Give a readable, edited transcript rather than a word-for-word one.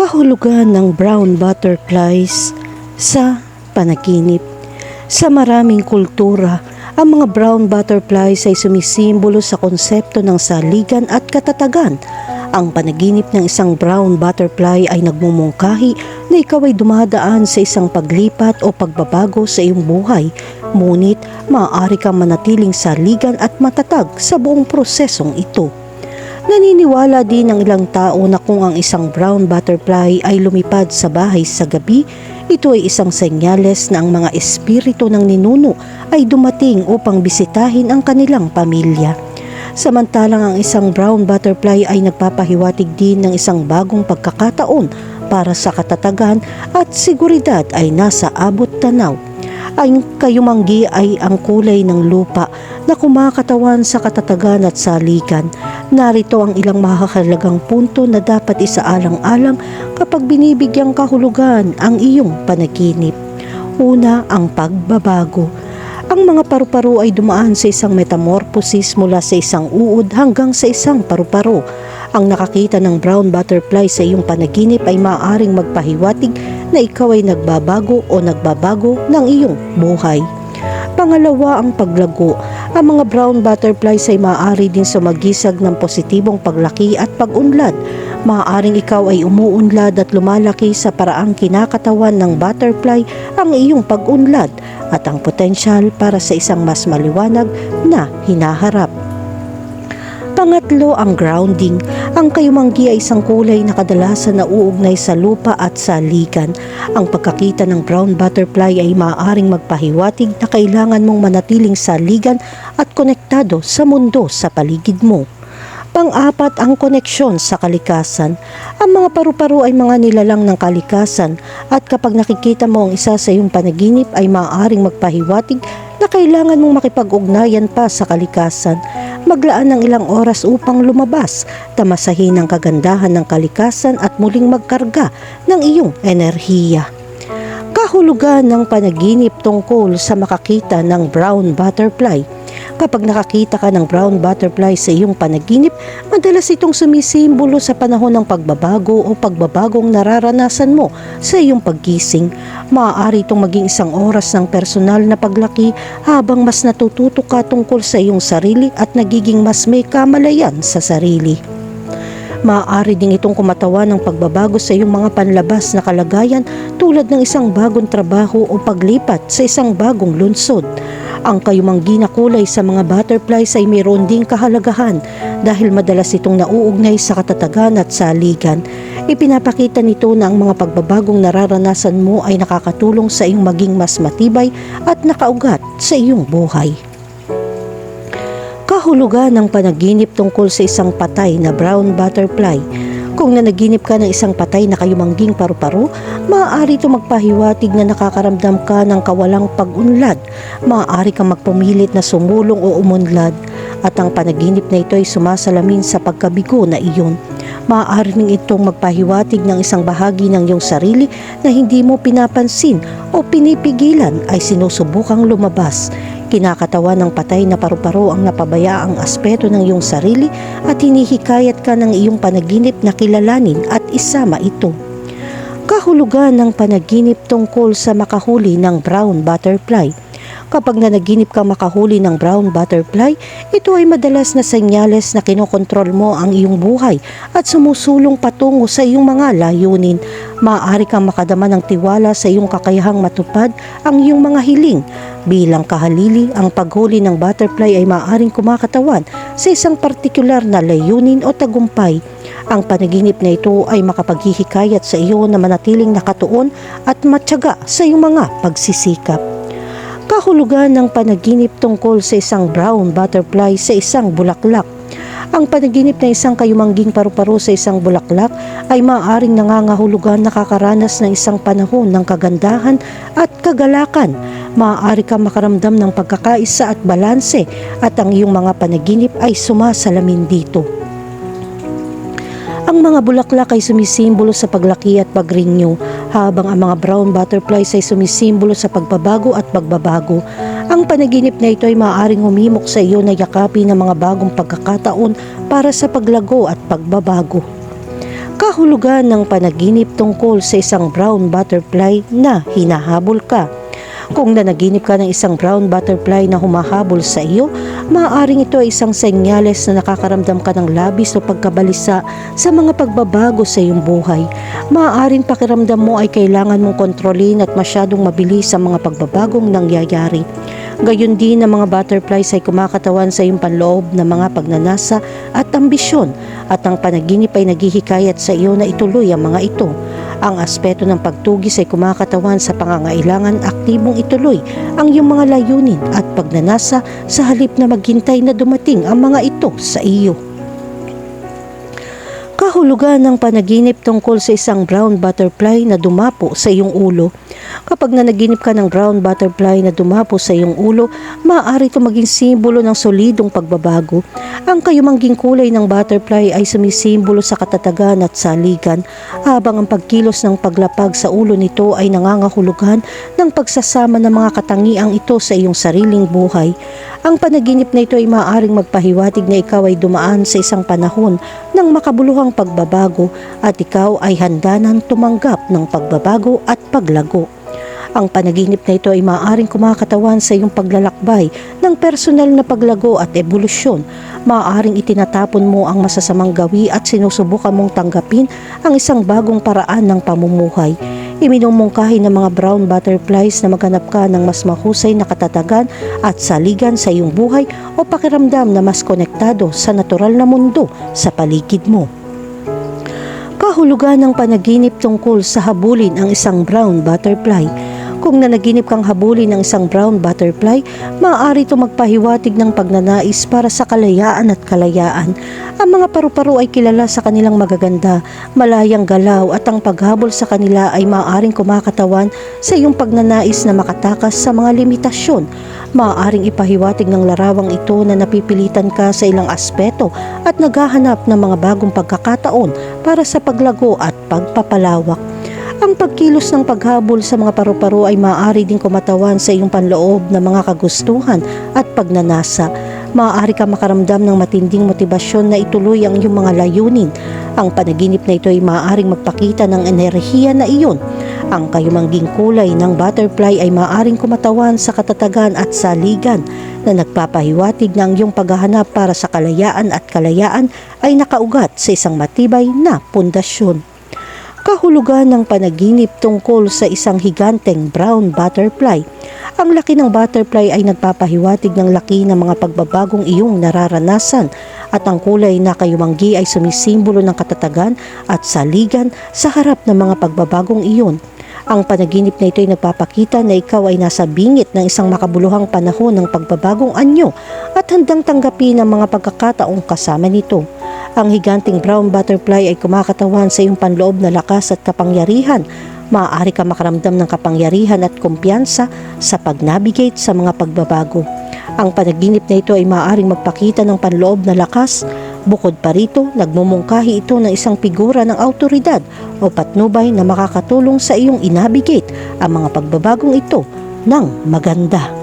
Kahulugan ng brown butterflies sa panaginip. Sa maraming kultura, ang mga brown butterflies ay sumisimbolo sa konsepto ng saligan at katatagan. Ang panaginip ng isang brown butterfly ay nagmumungkahi na ikaw ay dumadaan sa isang paglipat o pagbabago sa iyong buhay. Ngunit maaari kang manatiling saligan at matatag sa buong prosesong ito. Naniniwala din ng ilang tao na kung ang isang brown butterfly ay lumipad sa bahay sa gabi, ito ay isang senyales na ang mga espiritu ng ninuno ay dumating upang bisitahin ang kanilang pamilya. Samantalang ang isang brown butterfly ay nagpapahiwatig din ng isang bagong pagkakataon para sa katatagan at seguridad ay nasa abot tanaw. Ang kayumanggi ay ang kulay ng lupa na kumakatawan sa katatagan at saligan. Narito ang ilang mahahalagang punto na dapat isaalang-alang kapag binibigyang kahulugan ang iyong panaginip. Una, ang pagbabago. Ang mga paru-paro ay dumaan sa isang metamorphosis mula sa isang uod hanggang sa isang paru-paro. Ang nakakita ng brown butterfly sa iyong panaginip ay maaaring magpahiwatig na ikaw ay nagbabago o nagbabago ng iyong buhay. Pangalawa, ang paglago. Ang mga brown butterflies ay maaari din sumagisag ng positibong paglaki at pag-unlad. Maaaring ikaw ay umuunlad at lumalaki sa paraang kinakatawan ng butterfly ang iyong pag-unlad at ang potensyal para sa isang mas maliwanag na hinaharap. Pangatlo, ang grounding. Ang kayumanggi ay isang kulay na kadalasan nauugnay sa lupa at saligan. Ang pagkakita ng brown butterfly ay maaaring magpahiwatig na kailangan mong manatiling saligan at konektado sa mundo sa paligid mo. Pang-apat, ang koneksyon sa kalikasan. Ang mga paru-paro ay mga nilalang ng kalikasan at kapag nakikita mo ang isa sa iyong panaginip ay maaaring magpahiwatig na kailangan mong makipag-ugnayan pa sa kalikasan. Maglaan ng ilang oras upang lumabas, tamasahin ang kagandahan ng kalikasan at muling magkarga ng iyong enerhiya. Kahulugan ng panaginip tungkol sa makakita ng brown butterfly. Kapag nakakita ka ng brown butterfly sa iyong panaginip, madalas itong sumisimbolo sa panahon ng pagbabago o pagbabagong nararanasan mo sa iyong paggising. Maaari itong maging isang oras ng personal na paglaki habang mas natututo ka tungkol sa iyong sarili at nagiging mas may kamalayan sa sarili. Maaari ding itong kumatawan ng pagbabago sa iyong mga panlabas na kalagayan tulad ng isang bagong trabaho o paglipat sa isang bagong lungsod. Ang kayumanggi na kulay sa mga butterflies ay mayroon ding kahalagahan dahil madalas itong nauugnay sa katatagan at saligan. Ipinapakita nito na ang mga pagbabagong nararanasan mo ay nakakatulong sa iyong maging mas matibay at nakaugat sa iyong buhay. Kahulugan ng panaginip tungkol sa isang patay na brown butterfly. Kung nanaginip ka ng isang patay na kayumangging paru-paro, maaari ito magpahiwatig na nakakaramdam ka ng kawalang pag-unlad. Maaari kang magpumilit na sumulong o umunlad at ang panaginip na ito ay sumasalamin sa pagkabigo na iyon. Maaari rin itong magpahiwatig ng isang bahagi ng iyong sarili na hindi mo pinapansin o pinipigilan ay sinusubukang lumabas. Kinakatawan ng patay na paru-paro ang napabayaang aspeto ng iyong sarili at hinihikayat ka ng iyong panaginip na kilalanin at isama ito. Kahulugan ng panaginip tungkol sa makahuli ng brown butterfly. Kapag nanaginip kang makahuli ng brown butterfly, ito ay madalas na senyales na kinokontrol mo ang iyong buhay at sumusulong patungo sa iyong mga layunin. Maaari kang makadama ng tiwala sa iyong kakayahang matupad ang iyong mga hiling. Bilang kahalili, ang paghuli ng butterfly ay maaaring kumakatawan sa isang partikular na layunin o tagumpay. Ang panaginip na ito ay makapaghihikayat sa iyo na manatiling nakatuon at matyaga sa iyong mga pagsisikap. Kahulugan ng panaginip tungkol sa isang brown butterfly sa isang bulaklak. Ang panaginip na isang kayumangging paru-paro sa isang bulaklak ay maaaring nangangahulugan nakakaranas ng isang panahon ng kagandahan at kagalakan. Maaari kang makaramdam ng pagkakaisa at balanse at ang iyong mga panaginip ay sumasalamin dito. Ang mga bulaklak ay sumisimbolo sa paglaki at pag-renew, habang ang mga brown butterflies ay sumisimbolo sa pagbabago at pagbabago. Ang panaginip na ito ay maaaring humimok sa iyo na yakapin ng mga bagong pagkakataon para sa paglago at pagbabago. Kahulugan ng panaginip tungkol sa isang brown butterfly na hinahabol ka. Kung nanaginip ka ng isang brown butterfly na humahabol sa iyo, maaaring ito ay isang senyales na nakakaramdam ka ng labis o pagkabalisa sa mga pagbabago sa iyong buhay. Maaaring pakiramdam mo ay kailangan mong kontrolin at masyadong mabilis sa mga pagbabagong nangyayari. Gayon din ang mga butterflies ay kumakatawan sa iyong panloob na mga pagnanasa at ambisyon, at ang panaginip ay naghihikayat sa iyo na ituloy ang mga ito. Ang aspeto ng pagtugis ay kumakatawan sa pangangailangan aktibong ituloy ang iyong mga layunin at pagnanasa sa halip na maghintay na dumating ang mga ito sa iyo. Kahulugan ng panaginip tungkol sa isang brown butterfly na dumapo sa iyong ulo. Kapag nanaginip ka ng brown butterfly na dumapo sa iyong ulo, maaari ito maging simbolo ng solidong pagbabago. Ang kayumangging kulay ng butterfly ay sumisimbolo sa katatagan at saligan, habang ang pagkilos ng paglapag sa ulo nito ay nangangahulugan ng pagsasama ng mga katangiang ito sa iyong sariling buhay. Ang panaginip na ito ay maaaring magpahiwatig na ikaw ay dumaan sa isang panahon ng makabuluhang pagbabago at ikaw ay handa nang tumanggap ng pagbabago at paglago. Ang panaginip na ito ay maaaring kumakatawan sa iyong paglalakbay ng personal na paglago at ebolusyon. Maaaring itinatapon mo ang masasamang gawi at sinusubukan mong tanggapin ang isang bagong paraan ng pamumuhay. Iminumungkahi ng mga brown butterflies na maghanap ka ng mas mahusay na katatagan at saligan sa iyong buhay o pakiramdam na mas konektado sa natural na mundo sa paligid mo. Kahulugan ng panaginip tungkol sa habulin ang isang brown butterfly. Kung nanaginip kang habulin ng isang brown butterfly, maaari ito magpahiwatig ng pagnanais para sa kalayaan at kalayaan. Ang mga paru-paro ay kilala sa kanilang magaganda, malayang galaw, at ang paghabol sa kanila ay maaaring kumakatawan sa iyong pagnanais na makatakas sa mga limitasyon. Maaaring ipahiwatig ng larawang ito na napipilitan ka sa ilang aspeto at naghahanap ng mga bagong pagkakataon para sa paglago at pagpapalawak. Ang pagkilos ng paghabol sa mga paru-paro ay maaari din kumatawan sa iyong panloob na mga kagustuhan at pagnanasa. Maaari ka makaramdam ng matinding motibasyon na ituloy ang iyong mga layunin. Ang panaginip na ito ay maaaring magpakita ng enerhiya na iyon. Ang kayumangging kulay ng butterfly ay maaaring kumatawan sa katatagan at saligan na nagpapahiwatig na ang iyong paghahanap para sa kalayaan at kalayaan ay nakaugat sa isang matibay na pundasyon. Kahulugan ng panaginip tungkol sa isang higanteng brown butterfly. Ang laki ng butterfly ay nagpapahiwatig ng laki ng mga pagbabagong iyong nararanasan, at ang kulay na kayumanggi ay sumisimbolo ng katatagan at saligan sa harap ng mga pagbabagong iyon. Ang panaginip na ito ay nagpapakita na ikaw ay nasa bingit ng isang makabuluhang panahon ng pagbabagong anyo at handang tanggapin ang mga pagkakataong kasama nito. Ang higanting brown butterfly ay kumakatawan sa iyong panloob na lakas at kapangyarihan. Maaari ka makaramdam ng kapangyarihan at kumpiyansa sa pag-navigate sa mga pagbabago. Ang panaginip na ito ay maaaring magpakita ng panloob na lakas. Bukod pa rito, nagmumungkahi ito ng isang figura ng awtoridad o patnubay na makakatulong sa iyong inabigate ang mga pagbabagong ito ng maganda.